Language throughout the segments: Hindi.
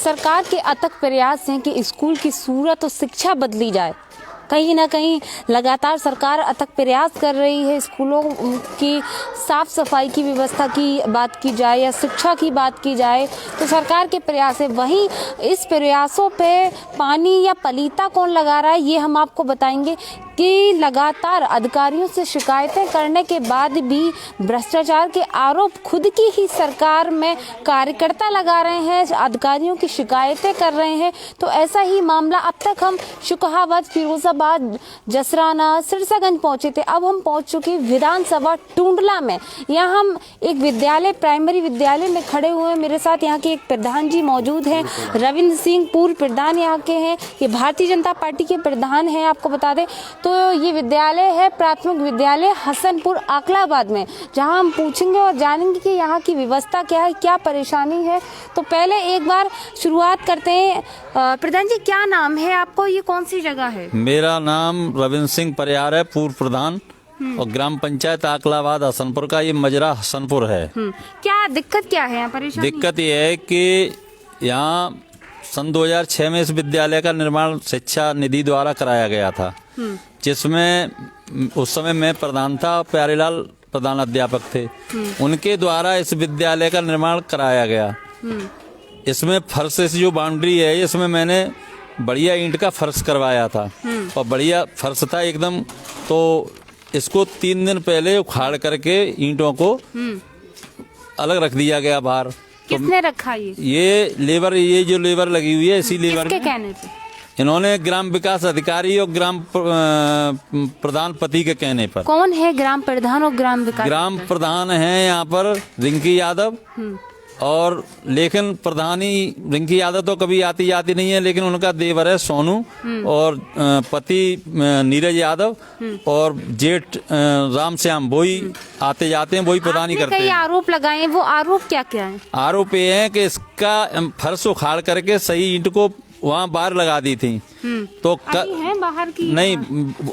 सरकार के अथक प्रयास हैं कि स्कूल की सूरत और शिक्षा बदली जाए। कहीं ना कहीं लगातार सरकार अथक प्रयास कर रही है। स्कूलों की साफ सफाई की व्यवस्था की बात की जाए या शिक्षा की बात की जाए तो सरकार के प्रयास है। वहीं इस प्रयासों पे पानी या पलीता कौन लगा रहा है ये हम आपको बताएंगे कि लगातार अधिकारियों से शिकायतें करने के बाद भी भ्रष्टाचार के आरोप खुद की ही सरकार में कार्यकर्ता लगा रहे हैं, अधिकारियों की शिकायतें कर रहे हैं। तो ऐसा ही मामला अब तक हम शुकहाबाद, फिरोजाबाद, जसराना, सिरसागंज पहुंचे थे। अब हम पहुंच चुके विधानसभा टुंडला में। यहाँ हम एक विद्यालय, प्राइमरी विद्यालय में खड़े हुए हैं। मेरे साथ यहाँ के एक प्रधान जी मौजूद हैं, रविंद्र सिंह, पूर्व प्रधान यहाँ के हैं। ये भारतीय जनता पार्टी के प्रधान हैं, आपको बता दें। तो ये विद्यालय है प्राथमिक विद्यालय हसनपुर आकलाबाद में, जहां हम पूछेंगे और जानेंगे कि यहाँ की व्यवस्था क्या है, क्या परेशानी है। तो पहले एक बार शुरुआत करते हैं। प्रधान जी, क्या नाम है आपको, ये कौन सी जगह है? मेरा नाम रविंद्र सिंह परियार है, पूर्व प्रधान और ग्राम पंचायत आकलाबाद हसनपुर का ये मजरा हसनपुर है। क्या दिक्कत क्या है यहाँ, परेशानी? दिक्कत ये है कि यहाँ सन 2006 में इस विद्यालय का निर्माण शिक्षा निधि द्वारा कराया गया था, जिसमें उस समय मैं प्रधान था, प्यारेलाल प्रधान अध्यापक थे। उनके द्वारा इस विद्यालय का निर्माण कराया गया। इसमें फर्श से जो बाउंड्री है, इसमें मैंने बढ़िया ईंट का फर्श करवाया था और बढ़िया फर्श था एकदम। तो इसको 3 दिन पहले उखाड़ करके ईंटों को अलग रख दिया गया बाहर। किसने रखा ये लेबर, ये जो लेबर लगी हुई है, इसी लेबर के कहने पे इन्होंने ग्राम विकास अधिकारी और ग्राम प्रधान पति के कहने पर। कौन है ग्राम प्रधान और ग्राम विकास? ग्राम प्रधान है यहाँ पर रिंकी यादव, और लेकिन प्रधानी रिंकी यादव तो कभी आती जाती नहीं है, लेकिन उनका देवर है सोनू और पति नीरज यादव और जेठ राम श्याम, वही आते जाते हैं, वही प्रधानी करते हैं। आरोप लगाए, वो आरोप क्या क्या है? आरोप ये है कि इसका फर्श उखाड़ करके सही ईंट को वहाँ बाहर लगा दी थी। तो है बाहर की? नहीं,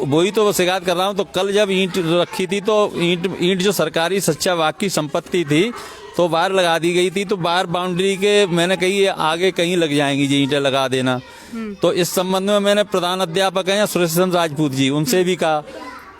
वही तो शिकायत कर रहा हूँ। तो कल जब ईंट रखी थी तो ईंट जो सरकारी सच्चा वाक की संपत्ति थी तो बाहर लगा दी गई थी। तो बाहर बाउंड्री के मैंने कही आगे कहीं लग जाएंगी जी, ईंटें लगा देना। तो इस संबंध में मैंने प्रधान अध्यापक हैं सुरेश चंद्र राजपूत जी, उनसे भी कहा।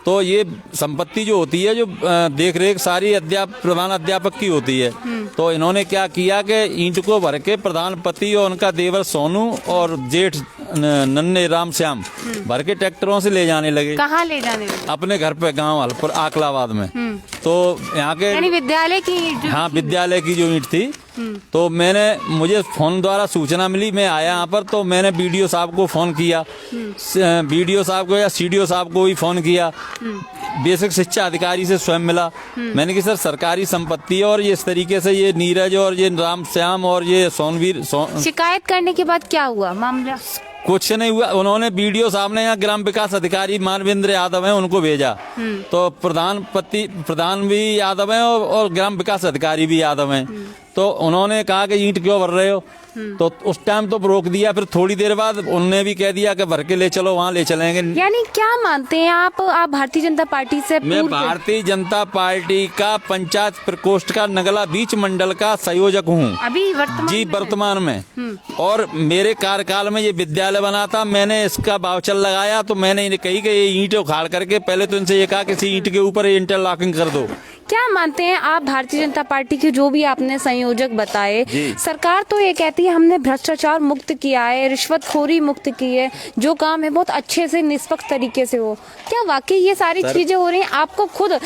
तो ये संपत्ति जो होती है, जो देख रेख सारी प्रधान अध्यापक की होती है। तो इन्होंने क्या किया कि ईंट को भर के प्रधान पति और उनका देवर सोनू और जेठ नन्हे राम श्याम भर के ट्रैक्टरों से ले जाने लगे। कहाँ ले जाने लगे? अपने घर पे, गांव हलपुर आकलाबाद में। तो यहाँ के विद्यालय की, हाँ, विद्यालय की जो ईंट थी। तो मुझे फोन द्वारा सूचना मिली, मैं आया यहाँ पर। तो मैंने बीडीओ साहब को फोन किया, बीडीओ साहब को या सीडीओ साहब को भी फोन किया, बेसिक शिक्षा अधिकारी से स्वयं मिला। मैंने कहा सर, सरकारी संपत्ति है और ये इस तरीके से ये नीरज और ये राम श्याम और ये सोनवीर शिकायत करने के बाद क्या हुआ मामला? कुछ नहीं हुआ। उन्होंने बीडीओ साहब ने यहाँ ग्राम विकास अधिकारी मानवेंद्र यादव हैं, उनको भेजा। तो प्रधान भी यादव हैं और ग्राम विकास अधिकारी भी यादव हैं। तो उन्होंने कहा कि ईंट क्यों भर रहे हो? तो उस टाइम तो रोक दिया। फिर थोड़ी देर बाद उन्होंने भी कह दिया कि भर के ले चलो, वहाँ ले चलेंगे। यानी क्या मानते हैं आप भारतीय जनता पार्टी से? मैं भारतीय जनता पार्टी का पंचायत प्रकोष्ठ का नगला बीच मंडल का संयोजक हूँ अभी वर्तमान में। और मेरे कार्यकाल में ये विद्यालय बना था, मैंने इसका वाउचर लगाया। तो मैंने इन्हें कही कि ये ईंट उखाड़ करके पहले तो इनसे ये कहा कि इसी ईंट के ऊपर इंटरलॉकिंग कर दो। क्या मानते हैं आप भारतीय जनता पार्टी के जो भी आपने संयोजक बताए, सरकार तो ये कहती है हमने भ्रष्टाचार मुक्त किया है, रिश्वतखोरी मुक्त की है, जो काम है बहुत अच्छे से निष्पक्ष तरीके से हो। क्या वाकई ये सारी चीजें हो रही हैं? आपको खुद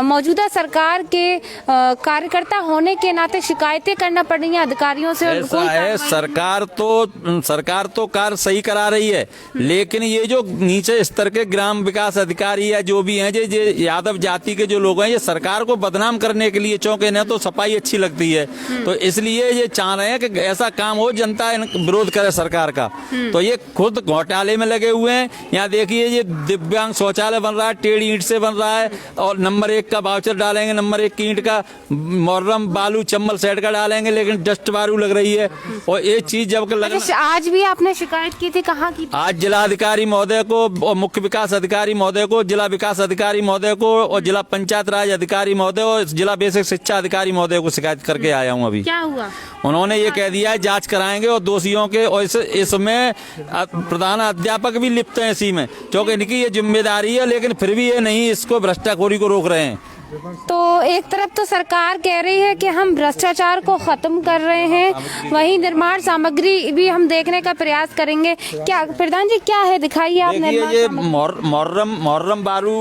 मौजूदा सरकार के कार्यकर्ता होने के नाते शिकायतें करना पड़ रही हैं अधिकारियों से? ऐसा है, सरकार तो कार्य सही करा रही है, लेकिन ये जो नीचे स्तर के ग्राम विकास अधिकारी या जो भी हैं, ये यादव जाति के जो लोग हैं, ये सरकार को बदनाम करने के लिए, चौंके न तो सफाई अच्छी लगती है, तो इसलिए ये चाह रहे हैं कि ऐसा काम हो जनता विरोध करे सरकार का। तो ये खुद घोटाले में लगे हुए हैं। यहाँ देखिए, ये दिव्यांग शौचालय बन रहा है, टेढ़ी ईंट से बन रहा है, और नंबर 1 का वाउचर डालेंगे, नंबर 1 की ईंट का, मोर्रम बालू चम्बल सेट का डालेंगे, लेकिन डस्ट बारू लग रही है। और ये चीज जब आज भी आपने शिकायत की थी, कहाँ की? आज जिला अधिकारी महोदय को और मुख्य विकास अधिकारी महोदय को, जिला विकास अधिकारी महोदय को और जिला पंचायत राज अधिकारी महोदय और जिला बेसिक शिक्षा अधिकारी महोदय को शिकायत करके आया हूँ अभी। क्या हुआ? उन्होंने ये कह दिया है जांच कराएंगे और दोषियों के, और इसमें प्रधान अध्यापक भी लिप्त हैं इसी में, क्योंकि इनकी ये जिम्मेदारी है, लेकिन फिर भी ये नहीं इसको भ्रष्टाखोरी को रोक रहे हैं। तो एक तरफ तो सरकार कह रही है कि हम भ्रष्टाचार को खत्म कर रहे हैं, वहीं निर्माण सामग्री भी हम देखने का प्रयास करेंगे। क्या प्रधान जी क्या है, दिखाइए आप। देखिए ये मोहर्रम बारू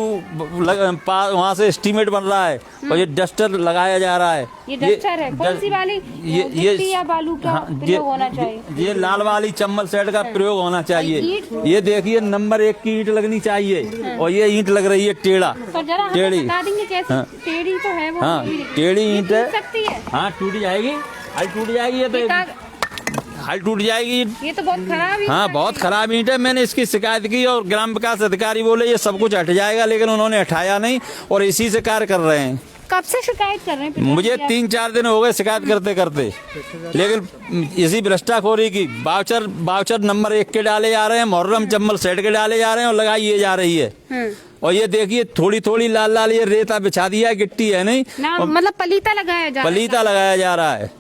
वहाँ से एस्टीमेट बन रहा है और ये डस्टर लगाया जा रहा है। ये डस्टर है, कौन सी वाली? गिट्टी या बालू का प्रयोग होना चाहिए? ये लाल वाली चम्मल सेट का प्रयोग होना चाहिए। ये देखिए नंबर 1 की ईंट लगनी चाहिए और ये ईंट लग रही है टेढ़ा। तो जरा हमें बता देंगे कैसे? टेढ़ी तो है वो। हाँ टेढ़ी ईंट है। सकती है? हाँ टूट जाएगी, हाल टूट जाएगी, ये तो हाल टूट जाएगी। ये तो बहुत खराब है। हाँ बहुत खराब ईंट है। मैंने इसकी शिकायत की और ग्राम विकास अधिकारी बोले ये सब कुछ हट जाएगा, लेकिन उन्होंने हटाया नहीं और इसी से कार्य कर रहे हैं। कब से शिकायत कर रहे हैं? मुझे 3-4 दिन हो गए शिकायत करते करते, लेकिन इसी भ्रष्टाखोरी की बाउचर नंबर 1 के डाले जा रहे हैं, मुहर्रम चम्मल सेट के डाले जा रहे हैं और लगाई जा रही है। और ये देखिए थोड़ी थोड़ी लाल लाल ये रेता बिछा दिया है, गिट्टी है नहीं ना, मतलब पलीता लगाया जा रहा है।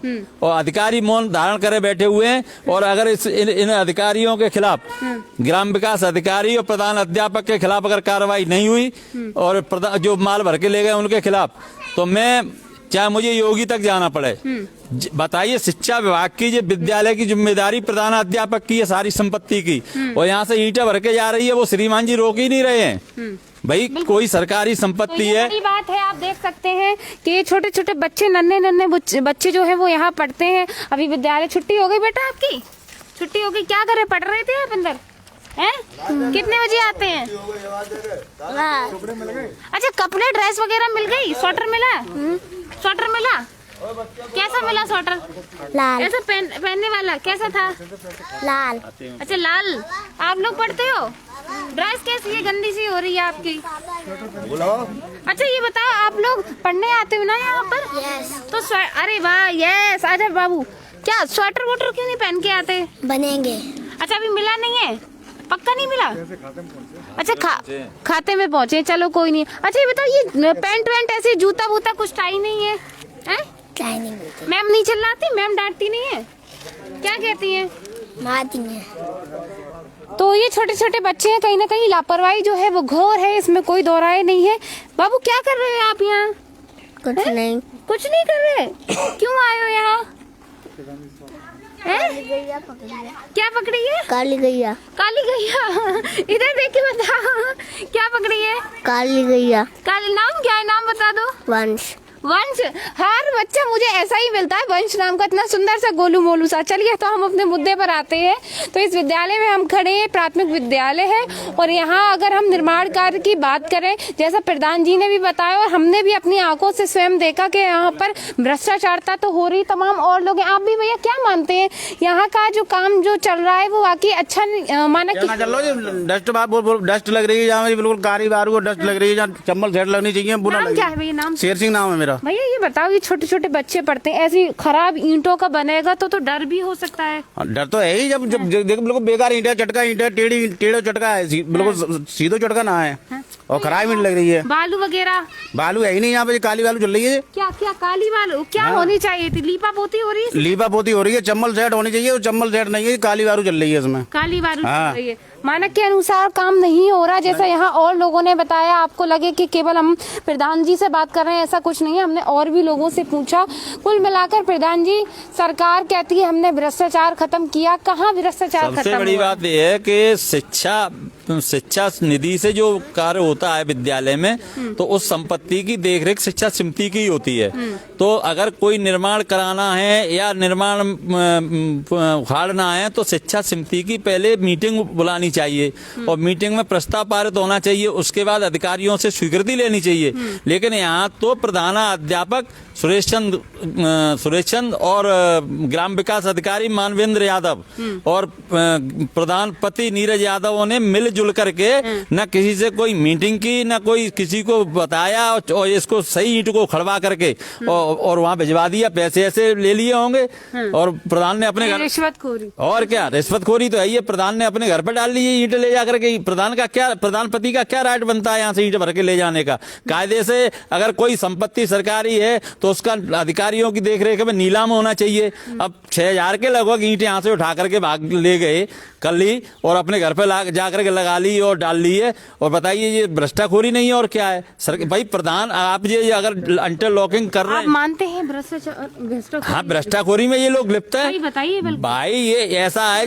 और अधिकारी मौन धारण करे बैठे हुए हैं। और अगर इन अधिकारियों के खिलाफ, ग्राम विकास अधिकारी और प्रधान अध्यापक के खिलाफ अगर कार्रवाई नहीं हुई और जो माल भर के ले गए उनके खिलाफ, तो मैं चाहे मुझे योगी तक जाना पड़े। बताइए शिक्षा विभाग की ये विद्यालय की जिम्मेदारी प्रधान अध्यापक की है सारी संपत्ति की, और यहाँ से ईंटें भर के जा रही है, वो श्रीमान जी रोक ही नहीं रहे हैं। भाई कोई सरकारी संपत्ति तो है। बड़ी बात है, आप देख सकते हैं कि छोटे छोटे बच्चे, नन्हे बच्चे जो है वो यहाँ पढ़ते हैं। अभी विद्यालय छुट्टी हो गई बेटा, आपकी छुट्टी हो गई, क्या करे, पढ़ रहे थे आप अंदर हैं? कितने बजे आते हैं? अच्छा कपड़े ड्रेस वगैरह मिल गई? स्वेटर मिला? स्वेटर मिला? कैसा मिला स्वेटर? लाल। ऐसा पहनने वाला कैसा था? लाल। अच्छा लाल। आप लोग पढ़ते हो? ड्रेस कैसी है, गंदी सी हो रही है आपकी। अच्छा ये बताओ, आप लोग पढ़ने आते हो ना यहाँ पर? यस। तो अरे वाह, यस। अच्छा बाबू, क्या स्वेटर वोटर क्यों नहीं पहन के आते? बनेंगे। अच्छा अभी मिला नहीं है, पक्का नहीं मिला? अच्छा खाते में पहुँचे, चलो कोई नहीं। अच्छा ये बताओ, ये पैंट वैंट ऐसे जूता वूता कुछ टाई नहीं है? मैम नहीं चिल्लाती? मैम डांटती नहीं है? क्या कहती हैं? मारती हैं। तो ये छोटे छोटे बच्चे हैं, कहीं ना कहीं लापरवाही जो है वो घोर है, इसमें कोई दो राय नहीं है। बाबू क्या कर रहे हैं आप यहाँ? कुछ नहीं। कुछ नहीं कर रहे? क्यों आए हो यहाँ? क्या पकड़ी है? काली गैया। काली गैया? इधर देख के बताओ, क्या पकड़ी है? काली गैया। काली। नाम क्या है, नाम बता दो। वंश। वंश। हर बच्चा मुझे ऐसा ही मिलता है, वंश नाम का, इतना सुंदर सा गोलू मोलू सा। चलिए तो हम अपने मुद्दे पर आते हैं। तो इस विद्यालय में हम खड़े हैं, प्राथमिक विद्यालय है, और यहाँ अगर हम निर्माण कार्य की बात करें, जैसा प्रधान जी ने भी बताया और हमने भी अपनी आंखों से स्वयं देखा कि यहाँ पर भ्रष्टाचारता तो हो रही, तमाम और लोग हैं। आप भी भैया क्या मानते हैं, यहाँ का जो काम जो चल रहा है वो वाकई अच्छा माना? डस्ट लग रही है जहाँ, बिल्कुल कारी बारू डस्ट लग रही है जहाँ, चम्मल सेट लगनी चाहिए। नाम क्या है भैया? नाम शेर सिंह नाम है मेरा। भैया ये बताओ, ये छोटे छोटे बच्चे पढ़ते हैं, ऐसी खराब ईंटों का बनेगा तो डर भी हो सकता है। डर तो है ही, जब देखो बिल्कुल बेकार ईंट है, चटका ईंट है, टेढ़ो चटका है, बिल्कुल सीधो चटका ना है और खराब ईंट लग रही है। बालू वगैरह? बालू है ही नहीं यहाँ पे, काली बालू चल रही है। क्या क्या काली बालू? क्या होनी चाहिए थी? लीपा पोती हो रही है? लीपा पोती हो रही है, चम्मल सेट होनी चाहिए, और चम्मल सेट नहीं है, काली बालू चल रही है इसमें। काली बालू चल रही है, मानक के अनुसार काम नहीं हो रहा, जैसा यहाँ और लोगों ने बताया। आपको लगे कि केवल हम प्रधान जी से बात कर रहे हैं, ऐसा कुछ नहीं है, हमने और भी लोगों से पूछा। कुल मिलाकर प्रधान जी, सरकार कहती है हमने भ्रष्टाचार खत्म किया, कहाँ भ्रष्टाचार खत्म? सबसे बड़ी बात यह है कि शिक्षा निधि से जो कार्य होता है विद्यालय में, तो उस संपत्ति की देखरेख शिक्षा समिति की होती है। तो अगर कोई निर्माण कराना है या निर्माण उखाड़ना है, तो शिक्षा समिति की पहले मीटिंग बुलानी चाहिए और मीटिंग में प्रस्ताव पारित होना चाहिए, उसके बाद अधिकारियों से स्वीकृति लेनी चाहिए। लेकिन यहाँ तो प्रधानाध्यापक सुरेश चंद और ग्राम विकास अधिकारी मानवेंद्र यादव और प्रधान पति नीरज यादव ने मिलजुल करके न किसी से कोई मीटिंग की, न कोई किसी को बताया, और इसको सही ईंट को खड़वा करके और वहाँ भिजवा दिया। पैसे ऐसे ले लिए होंगे और प्रधान ने अपने घर, रिश्वतखोरी। और क्या रिश्वतखोरी तो है, ये प्रधान ने अपने घर पर डाल ली ये ईंट ले जाकर के प्रधानपति का क्या राइट बनता है यहाँ से ईंट भर के ले जाने का? कायदे से अगर कोई संपत्ति सरकारी है तो उसका अधिकारियों की देखरेख में नीलाम होना चाहिए। अब 6000 के लगभग ईंट यहाँ से उठा करके भाग ले गए कर ली और अपने घर पे जाकर के लगा ली और डाल ली है। और बताइए ये भ्रष्टाखोरी नहीं है और क्या है? सर भाई प्रधान आप ये अगर इंटरलॉकिंग कर रहे आप हैं, मानते हैं भ्रष्टाचार? हाँ भ्रष्टाखोरी में ये लोग लिप्त है। बताइए बिल्कुल। भाई ये ऐसा है,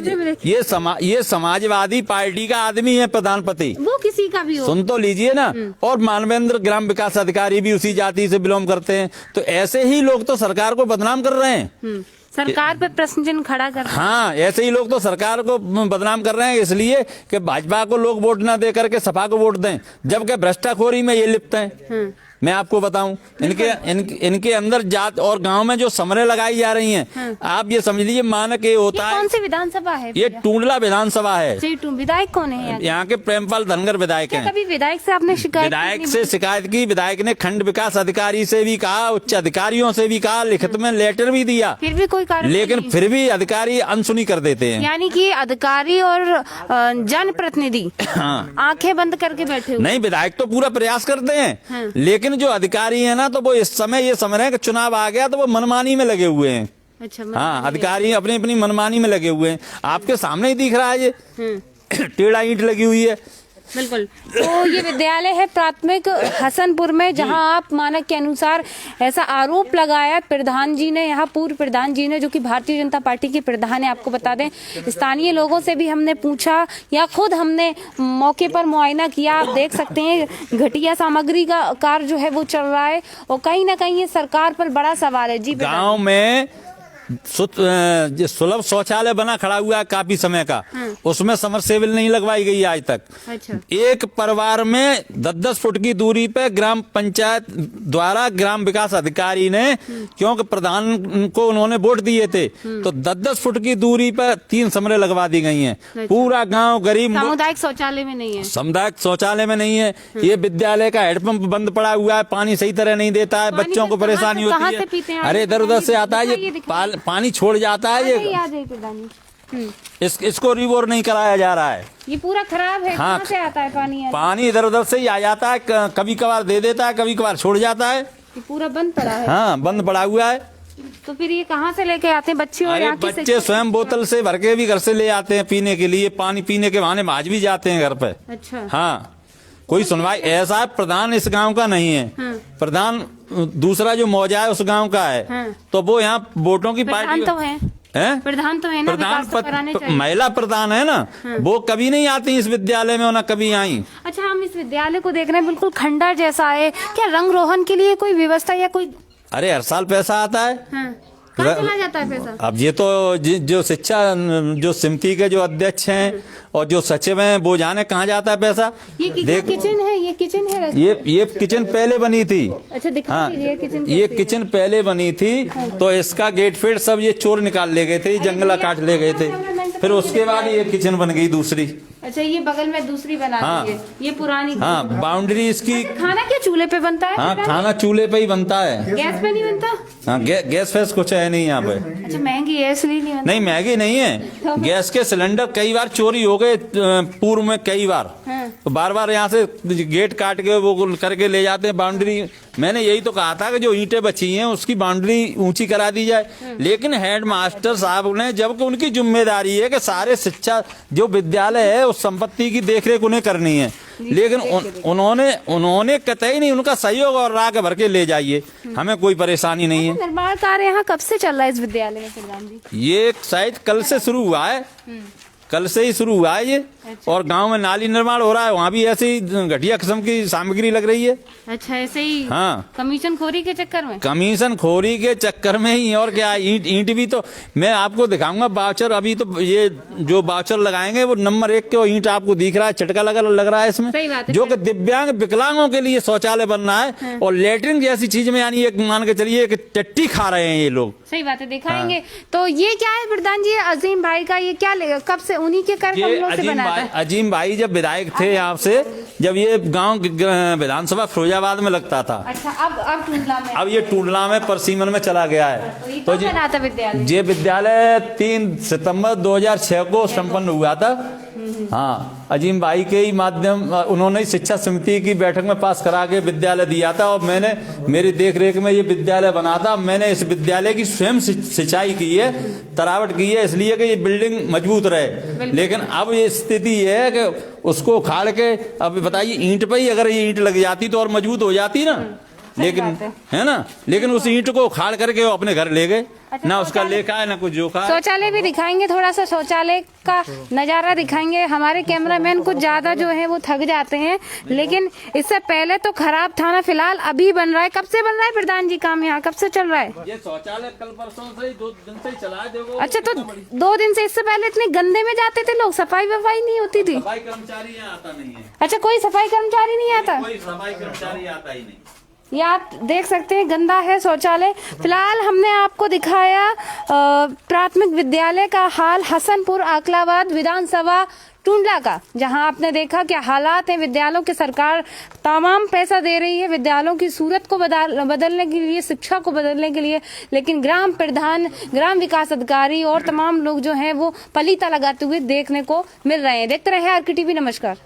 ये समाजवादी पार्टी का आदमी है प्रधानपति, वो किसी का भी हो, सुन तो लीजिए ना। और मानवेंद्र ग्राम विकास अधिकारी भी उसी जाति से बिलोंग करते हैं। तो ऐसे ही लोग तो सरकार को बदनाम कर रहे हैं, सरकार पे प्रश्न चिन्ह खड़ा कर रहे हैं। हाँ ऐसे ही लोग तो सरकार को बदनाम कर रहे हैं इसलिए कि भाजपा को लोग वोट ना दे करके सपा को वोट दें, जबकि भ्रष्टाखोरी में ये लिप्त हैं। मैं आपको बताऊं इनके अंदर जात और गांव में जो समरें लगाई जा रही हैं, आप ये समझ लीजिए मानक ये होता है। कौन सी विधानसभा है? ये टूंडला विधानसभा है। विधायक कौन है यहाँ के प्रेमपाल धनगर विधायक हैं। कभी विधायक से आपने विधायक से शिकायत की, विधायक ने खंड विकास अधिकारी से भी कहा, उच्च अधिकारियों से भी कहा, लिखित में लेटर भी दिया, फिर भी कोई कार्रवाई लेकिन नहीं। फिर भी अधिकारी अनसुनी कर देते हैं। यानी कि अधिकारी और जनप्रतिनिधि आंखें बंद करके बैठे हुए। नहीं विधायक तो पूरा प्रयास करते हैं, लेकिन जो अधिकारी है ना तो वो इस समय ये समझ रहे हैं कि चुनाव आ गया तो वो मनमानी में लगे हुए हैं। अच्छा, हाँ अधिकारी अपनी अपनी मनमानी में लगे हुए हैं। आपके सामने ही दिख रहा है ये टेढ़ा ईंट लगी हुई है। बिल्कुल। तो ये विद्यालय है प्राथमिक हसनपुर में, जहां आप मानक के अनुसार ऐसा आरोप लगाया प्रधान जी ने, यहाँ पूर्व प्रधान जी ने, जो कि भारतीय जनता पार्टी के प्रधान है। आपको बता दें स्थानीय लोगों से भी हमने पूछा या खुद हमने मौके पर मुआयना किया। आप देख सकते हैं घटिया सामग्री का कार्य जो है वो चल रहा है और कहीं ना कहीं ये सरकार पर बड़ा सवाल है। जी गाँव में सुलभ शौचालय बना खड़ा हुआ है काफी समय का, उसमें समरसेबल नहीं लगवाई गई आज तक। अच्छा। एक परिवार में 10-10 फुट की दूरी पे ग्राम पंचायत द्वारा ग्राम विकास अधिकारी ने, क्योंकि प्रधान को उन्होंने वोट दिए थे, तो 10-10 फुट की दूरी पर 3 समरें लगवा दी गई हैं। अच्छा। पूरा गांव गरीब सामुदायिक शौचालय में नहीं है, सामुदायिक शौचालय में नहीं है। ये विद्यालय का हेडपंप बंद पड़ा हुआ है, पानी सही तरह नहीं देता है, बच्चों को परेशानी होती है। अरे इधर उधर से आता है, ये पानी छोड़ जाता है। ये इसको रिवोर नहीं कराया जा रहा है, ये पूरा खराब है। हाँ, कहाँ से आता है पानी? पानी इधर उधर से ही आ जाता है, कभी कभार दे देता है, कभी कभार छोड़ जाता है। ये पूरा बंद पड़ा है। हाँ बंद पड़ा हुआ है। तो फिर ये कहाँ से लेके आते हैं बच्चे? और बच्चे स्वयं बोतल से भर के भी घर से ले आते हैं पीने के लिए, पानी पीने के बहाने आज भी जाते हैं घर पे। अच्छा। हाँ कोई सुनवाई ऐसा प्रधान इस गांव का नहीं है। प्रधान दूसरा जो मौजा है उस गांव का है। तो वो यहाँ वोटों की पार्टी तो है, प्रधान तो है ना, प्रधान महिला प्रधान है ना, वो कभी नहीं आती इस विद्यालय में, और ना कभी आई। अच्छा, हम इस विद्यालय को देख रहे हैं, बिल्कुल खंडर जैसा है। क्या रंग रोहन के लिए कोई व्यवस्था या कोई? अरे हर साल पैसा आता है। कहाँ चला जाता है पैसा? अब ये तो जो शिक्षा जो समिति के जो अध्यक्ष हैं और जो सचिव हैं वो जाने कहाँ जाता है पैसा। ये किचन है, ये किचन है। ये किचन पहले बनी थी। अच्छा दिखा दीजिए किचन। ये किचन पहले बनी थी, तो इसका गेट फेट सब ये चोर निकाल ले गए थे, जंगला काट ले गए थे, फिर उसके बाद ये किचन बन गई दूसरी। अच्छा, ये बगल में दूसरी बना दी है, ये पुरानी। हाँ बाउंड्री इसकी। खाना क्या चूल्हे पे बनता है? हाँ खाना चूल्हे पे ही बनता है, गैस पे नहीं बनता। हाँ गैस फैस कुछ है नहीं यहाँ पे। अच्छा, महंगी है इसलिए नहीं बनता। नहीं महंगी नहीं है, गैस के सिलेंडर कई बार चोरी हो गए पूर्व में, कई बार। तो बार बार यहाँ से गेट काट के वो करके ले जाते हैं बाउंड्री। मैंने यही तो कहा था कि जो ईंटें बची हैं उसकी बाउंड्री ऊंची करा दी जाए, लेकिन हेडमास्टर साहब ने, जबकि उनकी जिम्मेदारी है कि सारे शिक्षा जो विद्यालय है उस संपत्ति की देखरेख उन्हें करनी है, लेकिन उन्होंने कतई नहीं, उनका सहयोग और राग भर के ले जाइए, हमें कोई परेशानी नहीं है। निर्माण कार्य यहाँ कब से चल रहा है इस विद्यालय में प्रधान जी? ये शायद कल से शुरू हुआ है, कल से ही शुरू हुआ है ये। अच्छा। और गांव में नाली निर्माण हो रहा है, वहाँ भी ऐसे ही घटिया किस्म की सामग्री लग रही है। अच्छा, ऐसे ही। हाँ कमीशन खोरी के चक्कर में। कमीशन खोरी के चक्कर में ही, और क्या। ईंट भी तो मैं आपको दिखाऊंगा वाउचर, अभी तो ये जो वाउचर लगाएंगे वो नंबर 1 के ईंट आपको दिख रहा है, चटका लग रहा है इसमें, जो कि दिव्यांग विकलांगों के लिए शौचालय बनना है और लेटरिन जैसी चीज में, यानी एक मान के चलिए कि टट्टी खा रहे हैं ये लोग। सही बात है, दिखाएंगे। तो ये क्या है प्रधान जी, अजीम भाई का ये क्या कब से उन्हीं के कर कमलों से बना था? अजीम भाई जब विधायक थे यहाँ से, जब ये गांव विधानसभा फिरोजाबाद में लगता था। अच्छा, अब टूंडला में, अब ये टूंडला में परसीमन में चला गया है। तो ये विद्यालय 3 सितंबर 2006 को संपन्न हुआ था। हाँ, अजीम भाई के ही माध्यम उन्होंने शिक्षा समिति की बैठक में पास करा के विद्यालय दिया था और मैंने मेरी देखरेख में ये विद्यालय बना था। मैंने इस विद्यालय की स्वयं सिंचाई की है, तरावट की है, इसलिए कि ये बिल्डिंग मजबूत रहे। लेकिन अब ये स्थिति है कि उसको उखाड़ के, अब बताइए ईंट पे ही अगर ये ईंट लग जाती तो और मजबूत हो जाती ना, लेकिन है ना, लेकिन उस ईंट को उखाड़ करके वो अपने घर ले गए। ना उसका लेखा है ना कुछ जोखा। शौचालय भी दिखाएंगे, थोड़ा सा शौचालय का नजारा दिखाएंगे। हमारे कैमरामैन कुछ ज्यादा जो है वो थक जाते हैं, लेकिन इससे पहले तो खराब था ना, फिलहाल अभी बन रहा है। कब से बन रहा है प्रधान जी काम यहाँ, कब से चल रहा है? ये शौचालय कल परसों से 2 दिन से चला है। देखो अच्छा, तो 2 दिन से, इससे पहले इतने गंदे में जाते थे लोग, सफाई वफाई नहीं होती थी। सफाई कर्मचारी यहाँ आता नहीं है। अच्छा, कोई सफाई कर्मचारी नहीं आता? कोई सफाई कर्मचारी आता ही नहीं। ये आप देख सकते हैं, गंदा है शौचालय। फिलहाल हमने आपको दिखाया प्राथमिक विद्यालय का हाल हसनपुर आकलाबाद विधानसभा टुंडला का, जहां आपने देखा क्या हालात हैं विद्यालयों के। सरकार तमाम पैसा दे रही है विद्यालयों की सूरत को बदलने के लिए, शिक्षा को बदलने के लिए, लेकिन ग्राम प्रधान, ग्राम विकास अधिकारी और तमाम लोग जो हैं वो पलीता लगाते हुए देखने को मिल रहे हैं। देखते रहे आरके टीवी। नमस्कार।